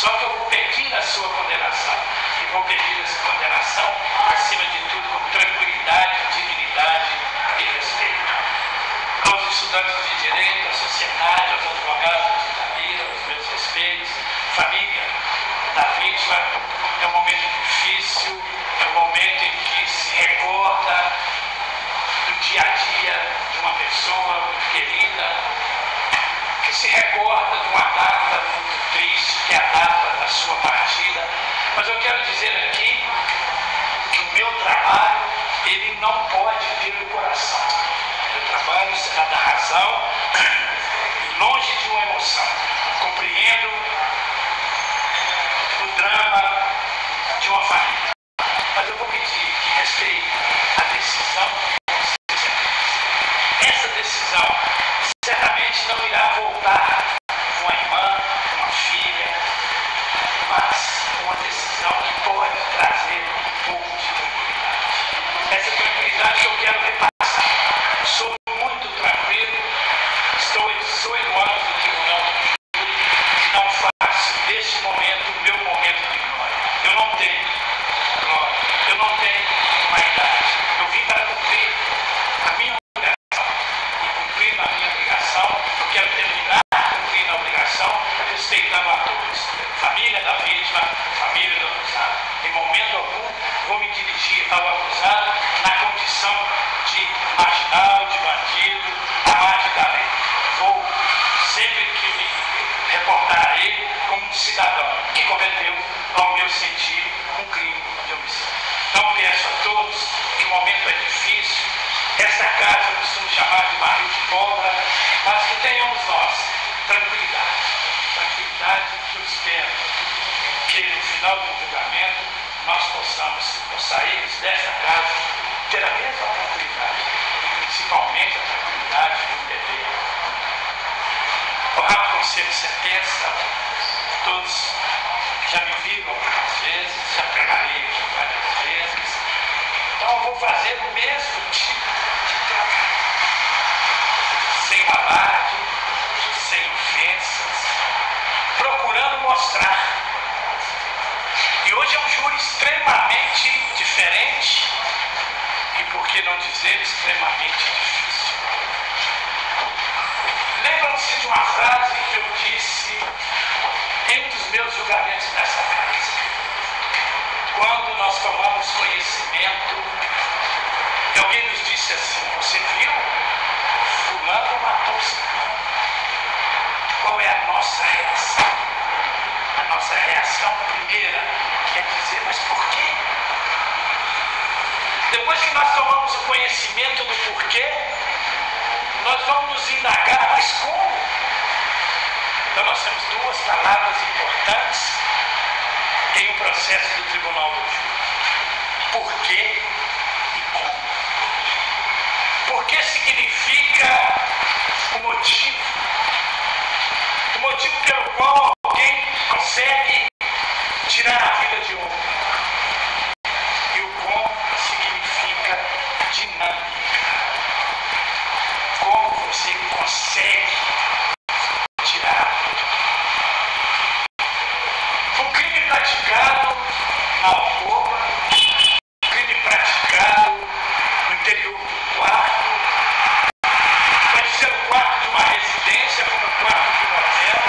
Só que eu vou pedir a sua condenação. E vou pedir essa condenação, acima de tudo, com tranquilidade, dignidade e respeito. Aos estudantes de direito, à sociedade, aos advogados de Itabira, os meus respeitos, família da vítima, é um momento difícil, é um momento em que se recorda do dia a dia de uma pessoa muito querida, que se recorda de uma data muito triste, que é a data da sua partida. Mas eu quero dizer aqui que o meu trabalho, ele não pode ter o coração. O meu trabalho será da razão e longe de uma emoção. Compreendo o drama de uma família. Mas eu vou pedir que respeite a decisão de vocês. Essa decisão certamente não irá voltar com uma irmã, com uma filha, mas uma decisão que pode trazer um pouco de tranquilidade. Essa tranquilidade que eu quero repassar. Eu sou muito tranquilo, estou em 18 anos no tribunal do júri e não faço deste momento o meu momento de glória. Eu não tenho glória, eu não tenho uma idade. Eu vim para cumprir a minha obrigação. E cumprindo a minha obrigação, eu quero terminar cumprindo a obrigação, respeitando a todos. Família da vítima, família do acusado. Em momento algum, vou me dirigir ao acusado na condição de marginal, de bandido, à margem da lei. Vou, sempre que me reportar a ele, como um cidadão que cometeu, ao meu sentir, um crime de homicídio. Então peço a todos que o momento é difícil, esta casa eu costumo chamar de barril de pólvora, mas que tenhamos nós tranquilidade. Tranquilidade que eu espero que no final do julgamento nós possamos, ao sairmos desta casa, ter a mesma tranquilidade, principalmente a tranquilidade do dever. O rápido conselho de sentença, todos já me viram algumas vezes, já preparei aqui várias vezes, então eu vou fazer o mesmo tipo de trabalho, sem maldade, sem ofensas, procurando mostrar. E hoje é um júri extremamente diferente e, por que não dizer, extremamente difícil. Lembram-se de uma frase que eu disse em um dos meus julgamentos nessa casa. Quando nós tomamos conhecimento, alguém nos disse assim: você viu? Fulano matou Ciclano. Qual é a nossa reação? A nossa reação primeira quer dizer, mas por quê? Depois que nós tomamos o conhecimento do porquê, nós vamos nos indagar, mas como? Então nós temos duas palavras importantes em um processo do tribunal do júri: porquê e como. Porquê significa o motivo pelo qual alguém consegue tirar a vida de outro. E o como significa dinâmica. Como você consegue tirar a vida de outro. Um crime praticado na alcova, um crime praticado no interior do quarto, pode ser o quarto de uma residência, como o quarto de um hotel.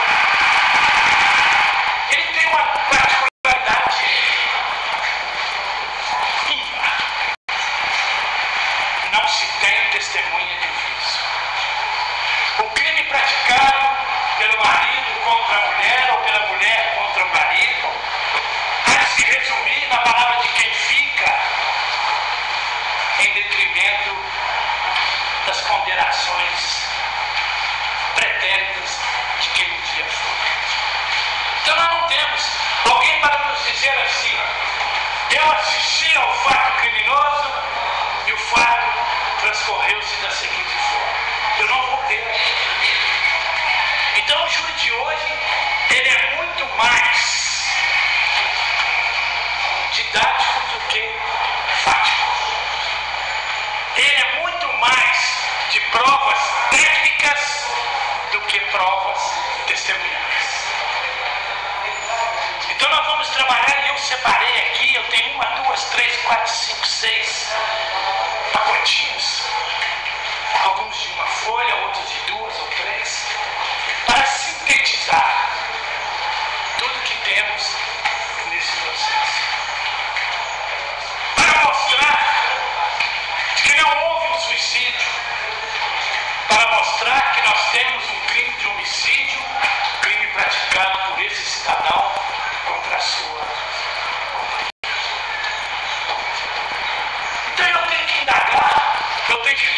Ele tem uma particularidade ímpar. Não se tem testemunha de vício. O crime praticado pelo marido contra a mulher ou pela mulher contra o marido há de se resumir na palavra de quem fica, em detrimento das ponderações pretéritas de quem um dia foi. Então nós não temos alguém para nos dizer assim: eu assisti ao fato criminoso e o fato transcorreu-se da seguinte forma. Eu não vou ter. Então o júri de hoje, ele é muito mais didático do que fático. Ele é muito mais de provas técnicas do que provas testemunhais. Então nós vamos trabalhar, e eu separei aqui, eu tenho 1, 2, 3, 4, 5, 6 pacotinhos, alguns de uma folha, outros de 2 ou 3, para sintetizar tudo que temos nesse processo. Para mostrar que não houve um suicídio, para mostrar que nós temos um crime de homicídio, crime praticado por esse cidadão contra a sua. Então eu tenho que indagar, eu tenho que